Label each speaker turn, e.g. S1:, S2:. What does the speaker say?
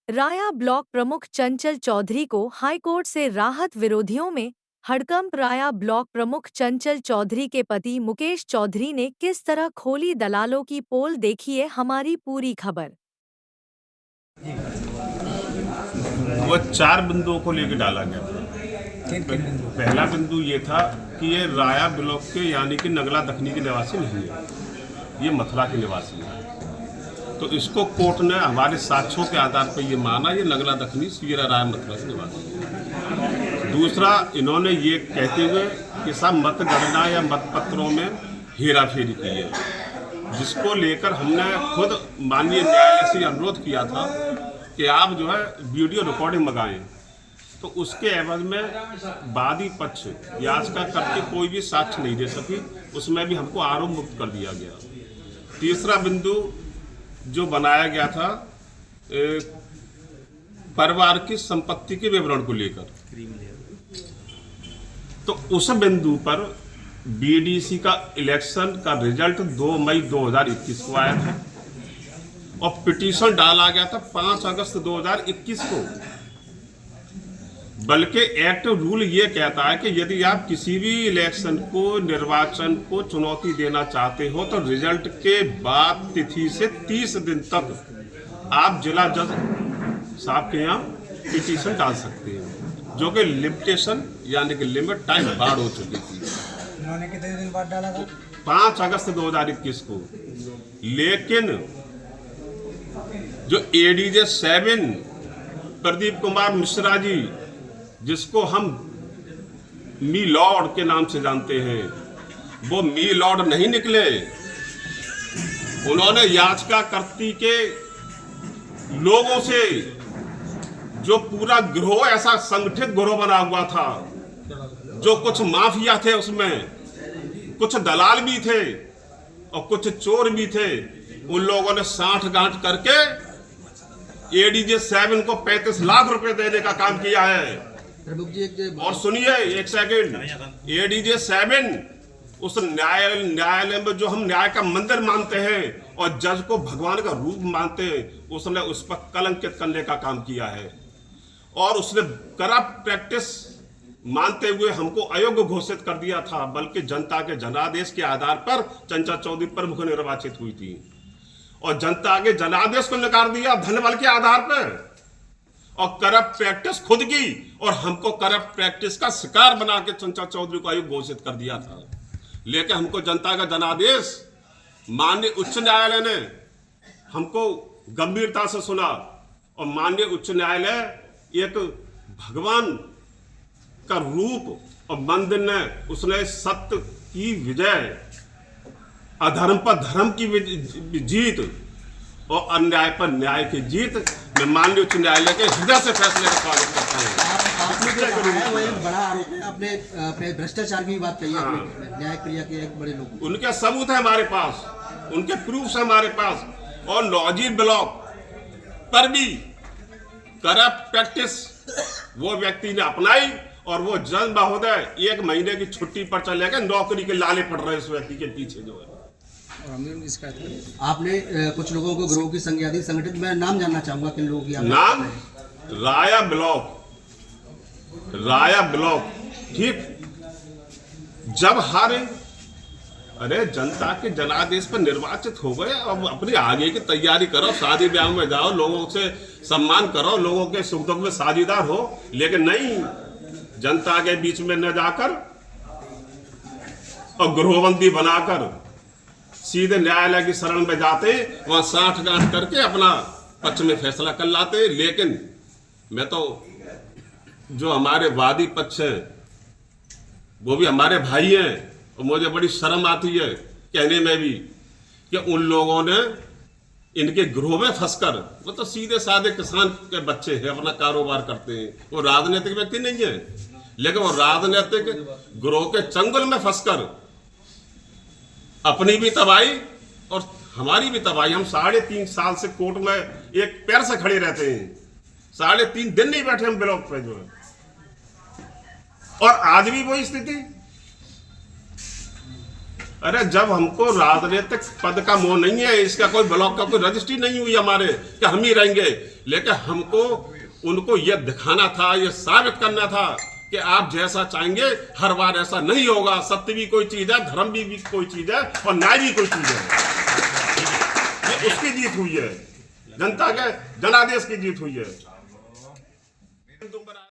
S1: राया block प्रमुख चंचल चौधरी को high court से राहत। विरोधियों में हड़कंप। राया ब्लॉक प्रमुख चंचल चौधरी के पति मुकेश चौधरी ने किस तरह खोली दलालों की पोल, देखिए हमारी पूरी खबर।
S2: वो 4 बिंदुओं को लेकर डाला गया था। पहला बिंदु ये था कि ये राया ब्लॉक के यानी कि नगला दखनी के निवासी नहीं है, ये मथुरा के निवासी है। तो इसको कोर्ट ने हमारे साक्ष्यों के आधार पर ये माना ये नगला दखनी सीरा राय मथुरा के निवासी है। दूसरा, इन्होंने ये कहते हुए कि सब मतगणना या मतपत्रों में हेरा फेरी की है, जिसको लेकर हमने खुद माननीय न्यायालय से अनुरोध किया था कि आप जो है वीडियो रिकॉर्डिंग मंगाएं। तो उसके एवज में वादी पक्ष याचिका करके कोई भी साक्ष्य नहीं दे सकी, उसमें भी हमको आरोप मुक्त कर दिया गया। तीसरा बिंदु जो बनाया गया था परिवार की संपत्ति के विवरण को लेकर, तो उस बिंदु पर बीडीसी का इलेक्शन का रिजल्ट 2 मई 2021 को आया था और पिटीशन डाला गया था 5 अगस्त 2021 को। बल्कि एक्ट रूल ये कहता है कि यदि आप किसी भी इलेक्शन को, निर्वाचन को चुनौती देना चाहते हो तो रिजल्ट के बाद तिथि से 30 दिन तक आप जिला जज साहब के यहाँ पिटीशन डाल सकते हैं, जो कि लिमिटेशन यानी कि लिमिट टाइम पार हो चुकी थी।
S3: उन्होंने कितने दिन बाद डाला था?
S2: 5 अगस्त 2021 को। लेकिन जो एडीजे 7 प्रदीप कुमार मिश्रा जी, जिसको हम मी लॉर्ड के नाम से जानते हैं, वो मी लॉर्ड नहीं निकले। उन्होंने याचिकाकर्ती के लोगों से, जो पूरा गिरोह ऐसा संगठित गिरोह बना हुआ था, जो कुछ माफिया थे, उसमें कुछ दलाल भी थे और कुछ चोर भी थे, उन लोगों ने साठगांठ करके एडीजे 7 को 35 लाख रुपए देने का काम किया है। और सुनिए एक सेकंड, एडीजे 7 उस न्यायालय में जो हम न्याय का मंदिर मानते हैं और जज को भगवान का रूप मानते हैं, उसने उस पर कलंकित करने का काम किया है और उसने करप्ट प्रैक्टिस मानते हुए हमको अयोग्य घोषित कर दिया था। बल्कि जनता के जनादेश के आधार पर चंचल चौधरी प्रमुख निर्वाचित हुई थी और जनता के जनादेश को नकार दिया धनबल के आधार पर और करप्ट प्रैक्टिस खुद की, और हमको करप्ट प्रैक्टिस का शिकार बना के चंचल चौधरी को अयोग्य घोषित कर दिया था। लेकिन हमको जनता का जनादेश माननीय उच्च न्यायालय ने हमको गंभीरता से सुना और माननीय उच्च न्यायालय एक भगवान का रूप और मंदिर ने, उसने सत्य की विजय, अधर्म पर धर्म की जीत और अन्याय पर न्याय की जीत, मैं माननीय उच्च न्यायालय के हृदय से फैसले का स्वागत करता हूँ।
S3: आपने एक बड़ा आरोप है, आपने भ्रष्टाचार की बात कही है। न्याय क्रिया के एक बड़े लोग,
S2: उनके सबूत है हमारे पास, उनके प्रूफ है हमारे पास। और नौजीर ब्लॉक पर भी करप्ट प्रैक्टिस वो व्यक्ति ने अपनाई और वो जज महोदय 1 महीने की छुट्टी पर चले गए, नौकरी के लाले पड़ रहे इस व्यक्ति के पीछे जो है।
S3: आपने कुछ लोगों को गिरोह की संज्ञा दी, संगठित, मैं नाम जानना चाहूंगा किन लोगों की
S2: नाम? राया ब्लॉक, ठीक। जब हारे, अरे जनता के जनादेश पर निर्वाचित हो गए, अब अपनी आगे की तैयारी करो, शादी ब्याह में जाओ, लोगों से सम्मान करो, लोगों के सुख दुख में साझेदार हो। लेकिन नहीं, जनता के बीच में न जाकर और गिरोहबंदी बनाकर सीधे न्यायालय की शरण में जाते, वहां साठगांठ करके अपना पक्ष में फैसला कर लाते। लेकिन मैं तो, जो हमारे वादी पक्ष है वो भी हमारे भाई हैं और मुझे बड़ी शर्म आती है कहने में भी कि उन लोगों ने इनके गिरोह में फंसकर, वो तो सीधे साधे किसान के बच्चे हैं, अपना कारोबार करते हैं, वो राजनीतिक व्यक्ति नहीं है, लेकिन वो राजनीतिक गिरोह के चंगुल में फंसकर अपनी भी तबाही और हमारी भी तबाही। हम 3.5 साल से कोर्ट में एक पैर से खड़े रहते हैं, 3.5 दिन नहीं बैठे हम ब्लॉक पे जो है, और आज भी वही स्थिति। अरे जब हमको राजनीतिक पद का मोह नहीं है, इसका कोई ब्लॉक का कोई रजिस्ट्री नहीं हुई हमारे कि हम ही रहेंगे, लेकिन हमको उनको ये दिखाना था, ये साबित करना था कि आप जैसा चाहेंगे हर बार ऐसा नहीं होगा। सत्य भी कोई चीज है, धर्म भी कोई चीज है और न्याय भी कोई चीज है। ये उसकी जीत हुई है, जनता के जनादेश की जीत हुई है।